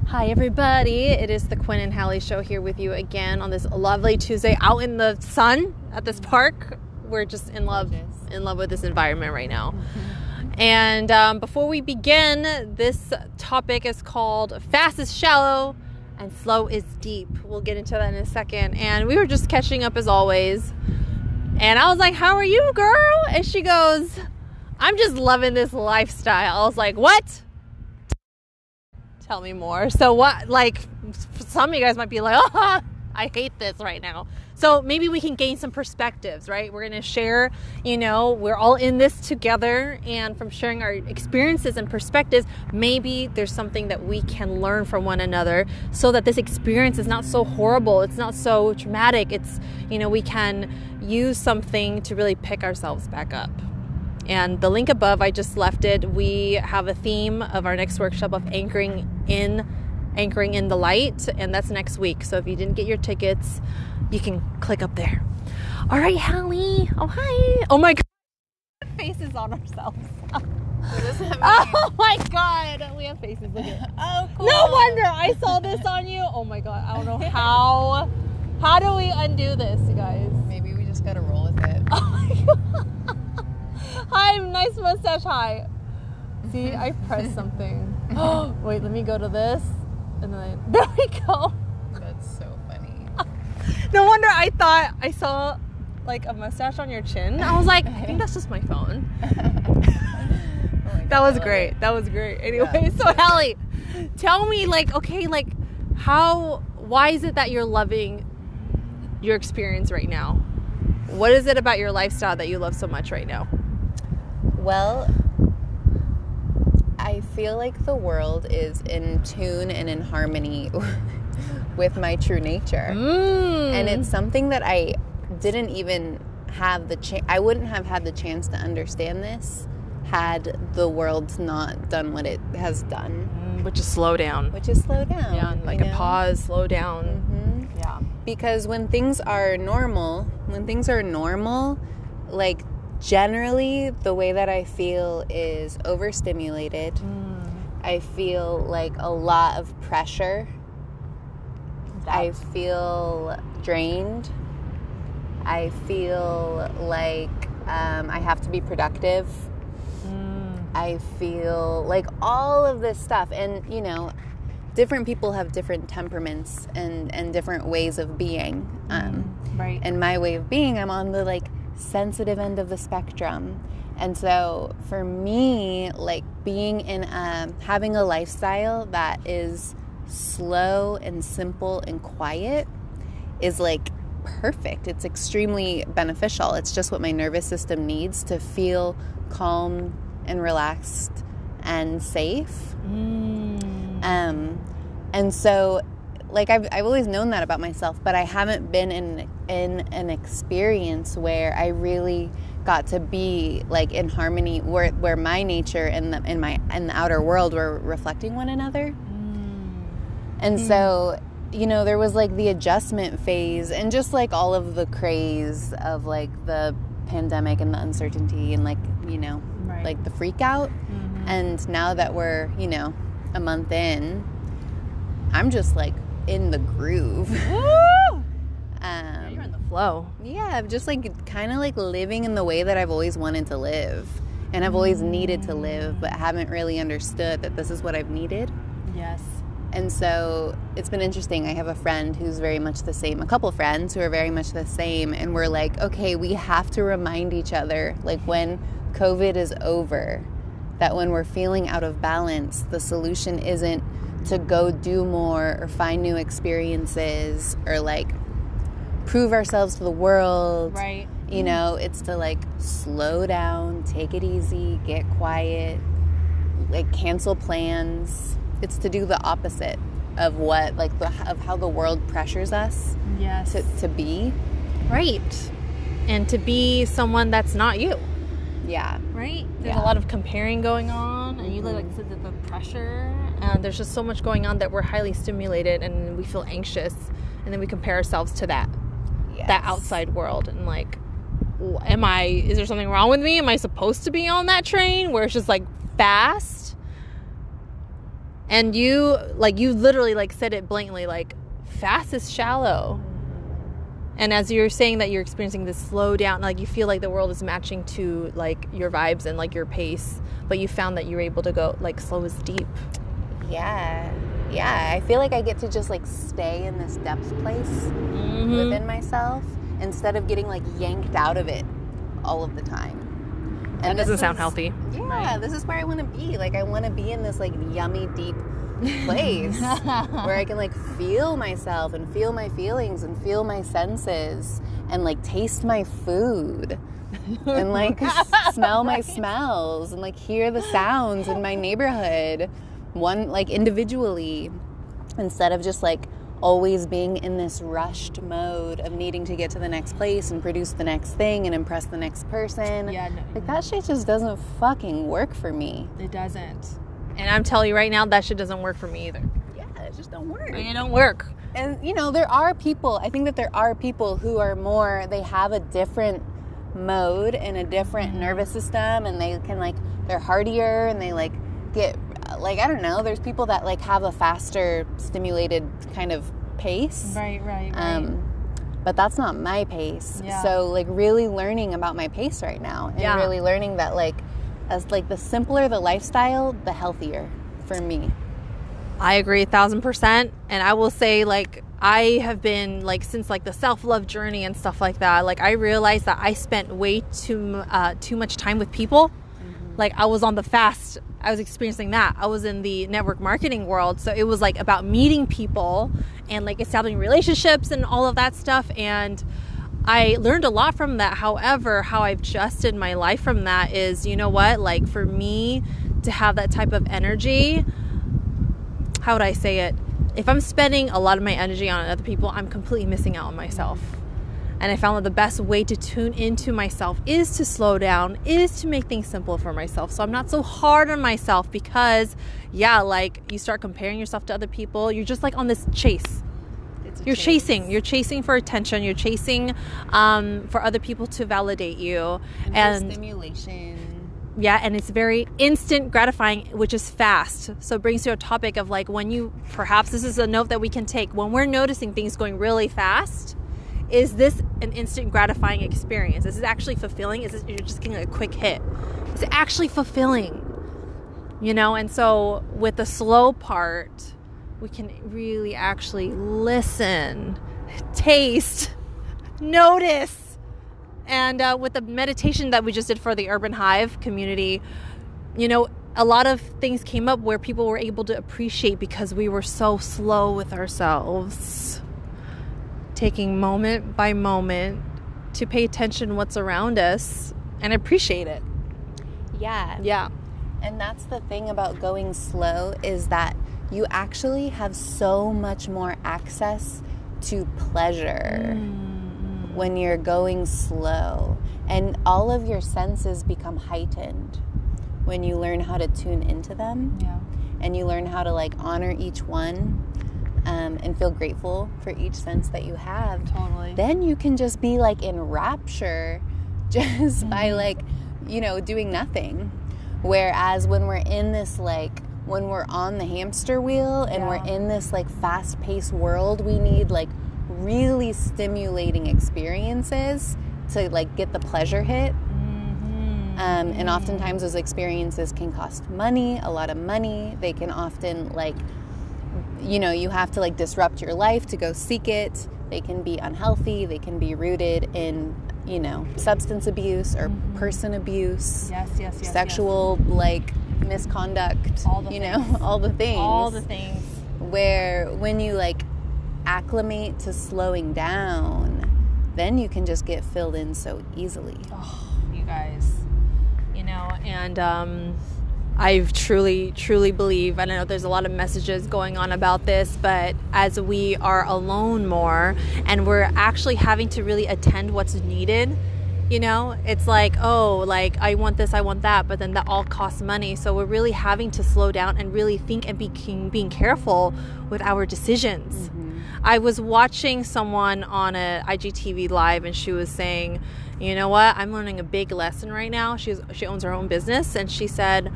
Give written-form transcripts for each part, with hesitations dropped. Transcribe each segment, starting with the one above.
Hi everybody, it is the Quynh and Halley show here with you again on this lovely Tuesday out in the sun at this park. We're just in love with this environment right now. And before we begin, this topic is called Fast is Shallow and Slow is Deep. We'll get into that in a second. And we were just catching up as always. And I was like, how are you, girl? And she goes, I'm just loving this lifestyle. I was like, what? Tell me more. So what, like, some of you guys might be like, oh, I hate this right now. So maybe we can gain some perspectives, right? We're going to share, we're all in this together, and from sharing our experiences and perspectives, maybe there's something that we can learn from one another so that this experience is not so horrible. It's not so traumatic. It's, we can use something to really pick ourselves back up. And the link above, I just left it. We have a theme of our next workshop of anchoring in the light, and that's next week. So if you didn't get your tickets, you can click up there. All right, Halley. Oh, hi. Oh my God. Faces on ourselves. What does that mean? Oh my God. We have faces. Look at it. Oh, cool. No wonder I saw this on you. Oh my God. I don't know how. How do we undo this, you guys? Maybe we just gotta roll with it. Oh my God. Hi, nice mustache. Hi. See, I pressed something. Oh, wait, let me go to this. And then there we go. That's so funny. No wonder I thought I saw like a mustache on your chin. I was like, I think that's just my phone. That was great. That was great. Anyway, yeah, so Halley, tell me why is it that you're loving your experience right now? What is it about your lifestyle that you love so much right now? Well, I feel like the world is in tune and in harmony with my true nature. And it's something that I didn't even have I wouldn't have had the chance to understand this had the world not done what it has done. Which is slow down. Yeah, like a pause, slow down. Mm-hmm. Yeah. Because when things are normal, like generally the way that I feel is overstimulated. I feel like a lot of pressure. I feel drained. I feel like I have to be productive. I feel like all of this stuff. And, different people have different temperaments and different ways of being. Right. And my way of being, I'm on the, sensitive end of the spectrum. And so for me, being in having a lifestyle that is slow and simple and quiet is perfect. It's extremely beneficial. It's just what my nervous system needs to feel calm and relaxed and safe. And so I've always known that about myself, but I haven't been in an experience where I really got to be in harmony, where my nature and the outer world were reflecting one another. And so, there was the adjustment phase and just all of the craze of the pandemic and the uncertainty and the freak out. And now that we're, a month in, I'm just in the groove. Woo! You're in the flow. Yeah, I'm just kind of living in the way that I've always wanted to live, and I've always needed to live, but haven't really understood that this is what I've needed. Yes. And so it's been interesting. I have a friend who's very much the same, a couple friends who are very much the same, and we're okay, we have to remind each other, when COVID is over, that when we're feeling out of balance, the solution isn't to go do more or find new experiences or prove ourselves to the world. Right. It's to slow down, take it easy, get quiet, cancel plans. It's to do the opposite of what of how the world pressures us. Yes. to be. Right. And to be someone that's not you. Yeah. Right? There's a lot of comparing going on, and you said the pressure, and there's just so much going on that we're highly stimulated and we feel anxious, and then we compare ourselves to that outside world, and is there something wrong with me? Am I supposed to be on that train where it's just fast? And you literally like said it blatantly, like fast is shallow. And as you're saying that you're experiencing this slow down, like you feel like the world is matching to like your vibes and like your pace, but you found that you're able to go like slow is deep. Yeah. I feel like I get to just like stay in this depth place within myself instead of getting like yanked out of it all of the time. And that doesn't sound healthy. Yeah, right. This is where I want to be. Like I want to be in this like yummy, deep place where I can like feel myself and feel my feelings and feel my senses and like taste my food and like smell my smells and like hear the sounds in my neighborhood, one like individually, instead of just like always being in this rushed mode of needing to get to the next place and produce the next thing and impress the next person. Yeah, no, like that shit just doesn't fucking work for me. It doesn't. And I'm telling you right now, that shit doesn't work for me either. Yeah, it just don't work. It don't work. And, you know, I think that there are people who are more, they have a different mode and a different nervous system, and they can, like, they're hardier, and they, like, get, like, I don't know, there's people that, like, have a faster, stimulated kind of pace. Right. But that's not my pace. Yeah. So, like, really learning about my pace right now, and really learning that, like, as like the simpler the lifestyle, the healthier for me. I agree 1,000%. And I will say, like, I have been like, since like the self-love journey and stuff like that, like I realized that I spent way too much time with people. Like I was on the fast. I was experiencing that. I was in the network marketing world. So it was like about meeting people and like establishing relationships and all of that stuff. And I learned a lot from that. However, how I've adjusted my life from that is, you know what, like for me to have that type of energy, how would I say it? If I'm spending a lot of my energy on other people, I'm completely missing out on myself. And I found that the best way to tune into myself is to slow down, is to make things simple for myself. So I'm not so hard on myself because, like you start comparing yourself to other people. You're just like on this chase. You're chasing for attention. You're chasing for other people to validate you. And stimulation. Yeah, and it's very instant gratifying, which is fast. So it brings to a topic of like when you, perhaps this is a note that we can take, when we're noticing things going really fast, is this an instant gratifying experience? Is it actually fulfilling? Is it you're just getting a quick hit? Is it actually fulfilling? You know, and so with the slow part, we can really actually listen, taste, notice. And with the meditation that we just did for the Urban Hive community, you know, a lot of things came up where people were able to appreciate because we were so slow with ourselves. Taking moment by moment to pay attention to what's around us and appreciate it. Yeah. And that's the thing about going slow is that you actually have so much more access to pleasure when you're going slow. And all of your senses become heightened when you learn how to tune into them. Yeah. And you learn how to like honor each one and feel grateful for each sense that you have. Totally. Then you can just be like in rapture just by like, you know, doing nothing. Whereas when we're in this like, when we're on the hamster wheel and we're in this like fast-paced world, we need like really stimulating experiences to like get the pleasure hit. And oftentimes those experiences can cost money, a lot of money. They can often like, you know, you have to like disrupt your life to go seek it. They can be unhealthy. They can be rooted in, you know, substance abuse or person abuse. Yes. Sexual like misconduct. All the things. Where when you like acclimate to slowing down, then you can just get filled in so easily. Oh, you guys, you know, and I truly believe, and I know there's a lot of messages going on about this, but as we are alone more and we're actually having to really attend what's needed, you know, it's like, oh, like I want this, I want that, but then that all costs money. So we're really having to slow down and really think and being careful with our decisions. I was watching someone on a IGTV live and she was saying, you know what, I'm learning a big lesson right now. She owns her own business, and she said,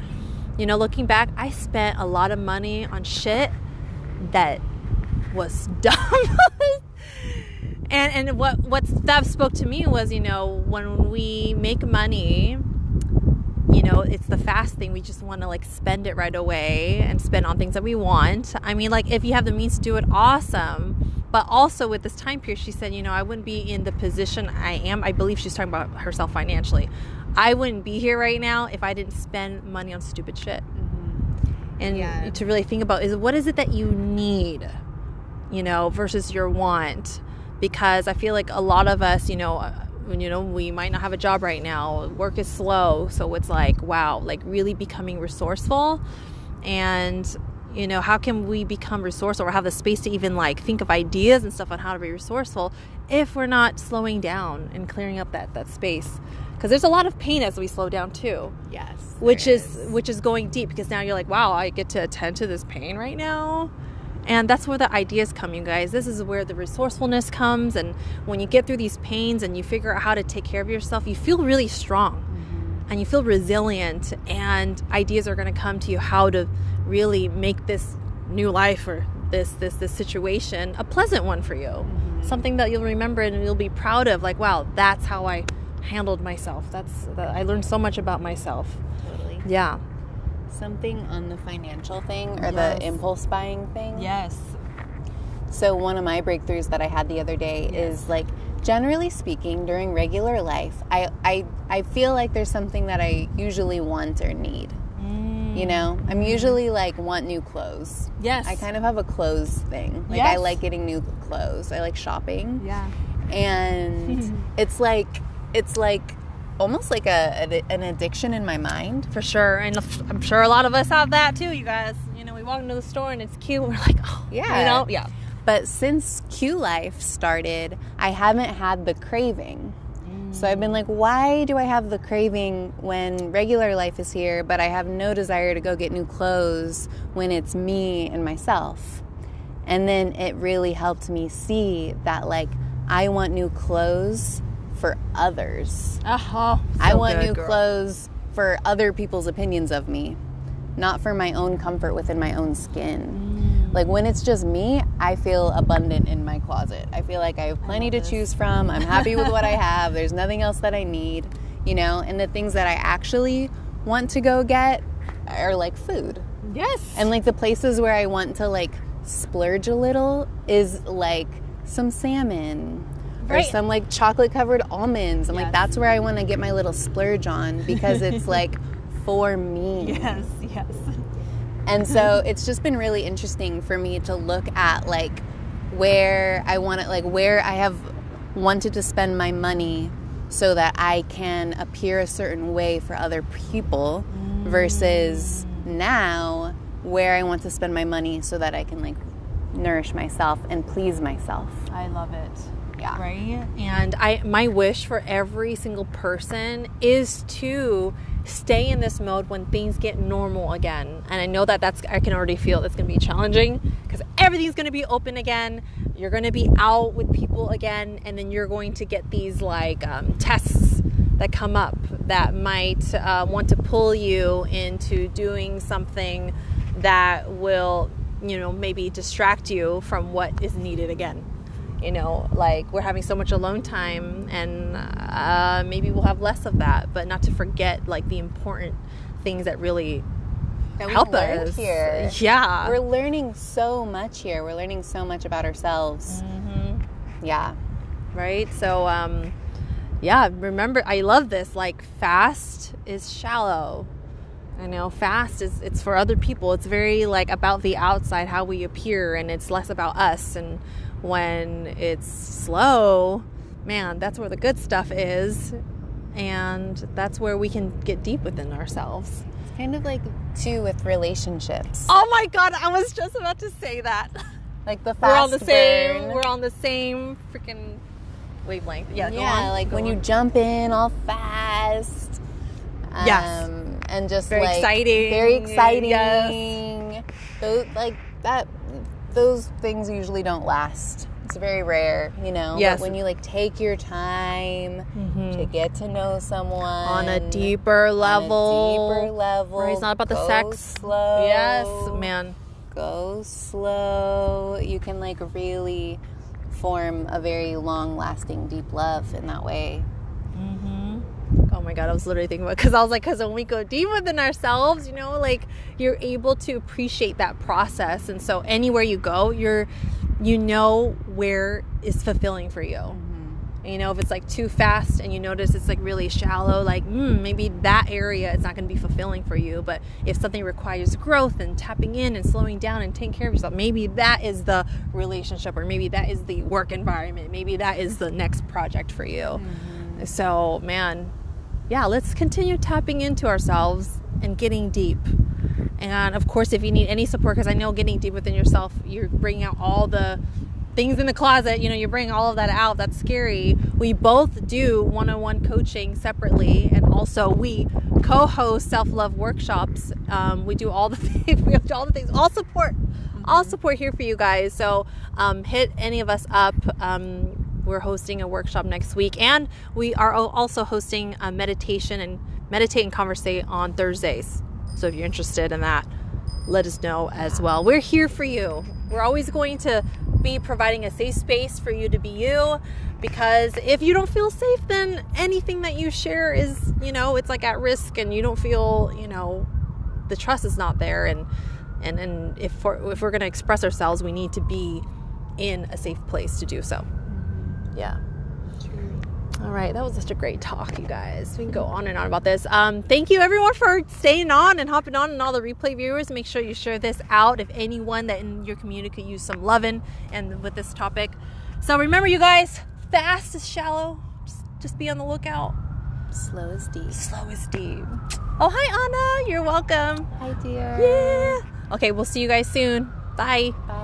You know, looking back, I spent a lot of money on shit that was dumb. and what that spoke to me was, you know, when we make money, you know, it's the fast thing. We just want to like spend it right away and spend on things that we want. I mean, like, if you have the means to do it, awesome. But also with this time period, she said, you know, I wouldn't be in the position I am. I believe she's talking about herself financially. I wouldn't be here right now if I didn't spend money on stupid shit. And to really think about is what is it that you need, you know, versus your want. Because I feel like a lot of us, you know, we might not have a job right now. Work is slow. So it's like, wow, like really becoming resourceful. And, you know, how can we become resourceful or have the space to even like think of ideas and stuff on how to be resourceful if we're not slowing down and clearing up that space? Because there's a lot of pain as we slow down too. Yes. Which is going deep, because now you're like, wow, I get to attend to this pain right now. And that's where the ideas come, you guys. This is where the resourcefulness comes. And when you get through these pains and you figure out how to take care of yourself, you feel really strong and you feel resilient, and ideas are going to come to you how to really make this new life or this situation a pleasant one for you. Something that you'll remember and you'll be proud of, like, wow, that's how I handled myself. I learned so much about myself. Totally. Yeah. Something on the financial thing or the impulse buying thing. Yes. So one of my breakthroughs that I had the other day is like, generally speaking, during regular life, I feel like there's something that I usually want or need. You know, I'm usually like want new clothes. Yes. I kind of have a clothes thing. Like I like getting new clothes. I like shopping. Yeah. And it's like almost like an addiction in my mind. For sure. And I'm sure a lot of us have that too, you guys. You know, we walk into the store and it's cute. We're like, oh, yeah. You know? Yeah. But since Q Life started, I haven't had the craving. So I've been like, why do I have the craving when regular life is here, but I have no desire to go get new clothes when it's me and myself? And then it really helped me see that, like, I want new clothes for others. I want new clothes for other people's opinions of me, not for my own comfort within my own skin. Like, when it's just me, I feel abundant in my closet. I feel like I have plenty to choose from. I'm happy with what I have. There's nothing else that I need, you know? And the things that I actually want to go get are, like, food. Yes. And, like, the places where I want to, like, splurge a little is, like, some salmon. Right. Or some, like, chocolate-covered almonds. I'm like, that's where I want to get my little splurge on, because it's, like, for me. Yes. And so it's just been really interesting for me to look at, like, where I want it, like, where I have wanted to spend my money so that I can appear a certain way for other people versus now where I want to spend my money so that I can, like, nourish myself and please myself. I love it. Yeah. Right? And my wish for every single person is to stay in this mode when things get normal again. And I know that I can already feel that's going to be challenging, because everything's going to be open again. You're going to be out with people again, and then you're going to get these like tests that come up that might want to pull you into doing something that will, you know, maybe distract you from what is needed again. You know, like, we're having so much alone time, and maybe we'll have less of that, but not to forget, like, the important things that really help us here. Yeah. We're learning so much here. We're learning so much about ourselves. Yeah. Right? So, remember, I love this. Like, fast is shallow. I know fast it's for other people. It's very, like, about the outside, how we appear, and it's less about us. And when it's slow, man, that's where the good stuff is, and that's where we can get deep within ourselves. It's kind of like, too, with relationships. Oh my God, I was just about to say that. Like the fast burn. We're on the same freaking wavelength. Yeah, go on. When you jump in all fast. Yes. And just very exciting. Very exciting. Yes. So, like, that those things usually don't last. It's very rare, you know. Yes. But when you like take your time to get to know someone on a deeper level, where it's not about the sex. Slow. Yes, man. Go slow. You can like really form a very long-lasting, deep love in that way. Oh my God, I was literally thinking about, because I was like, because when we go deep within ourselves, you know, like you're able to appreciate that process. And so anywhere you go, you know where is fulfilling for you. And, you know, if it's like too fast and you notice it's like really shallow, like maybe that area is not going to be fulfilling for you. But if something requires growth and tapping in and slowing down and taking care of yourself, maybe that is the relationship, or maybe that is the work environment. Maybe that is the next project for you. So, man, yeah, let's continue tapping into ourselves and getting deep. And of course, if you need any support, because I know getting deep within yourself, you're bringing out all the things in the closet, you know, you're bringing all of that out. That's scary. We both do one-on-one coaching separately, and also we co-host self-love workshops. We do all the things. We do all the things. All support here for you guys. So hit any of us up. We're hosting a workshop next week, and we are also hosting a meditate and conversate on Thursdays. So if you're interested in that, let us know as well. We're here for you. We're always going to be providing a safe space for you to be you, because if you don't feel safe, then anything that you share is, you know, it's like at risk, and you don't feel, you know, the trust is not there. And if we're going to express ourselves, we need to be in a safe place to do so. Yeah. True. All right. That was such a great talk, you guys. We can go on and on about this. Thank you, everyone, for staying on and hopping on, and all the replay viewers. Make sure you share this out if anyone that in your community could use some loving and with this topic. So remember, you guys, fast is shallow. Just be on the lookout. Slow is deep. Slow is deep. Oh, hi, Anna. You're welcome. Hi, dear. Yeah. Okay. We'll see you guys soon. Bye. Bye.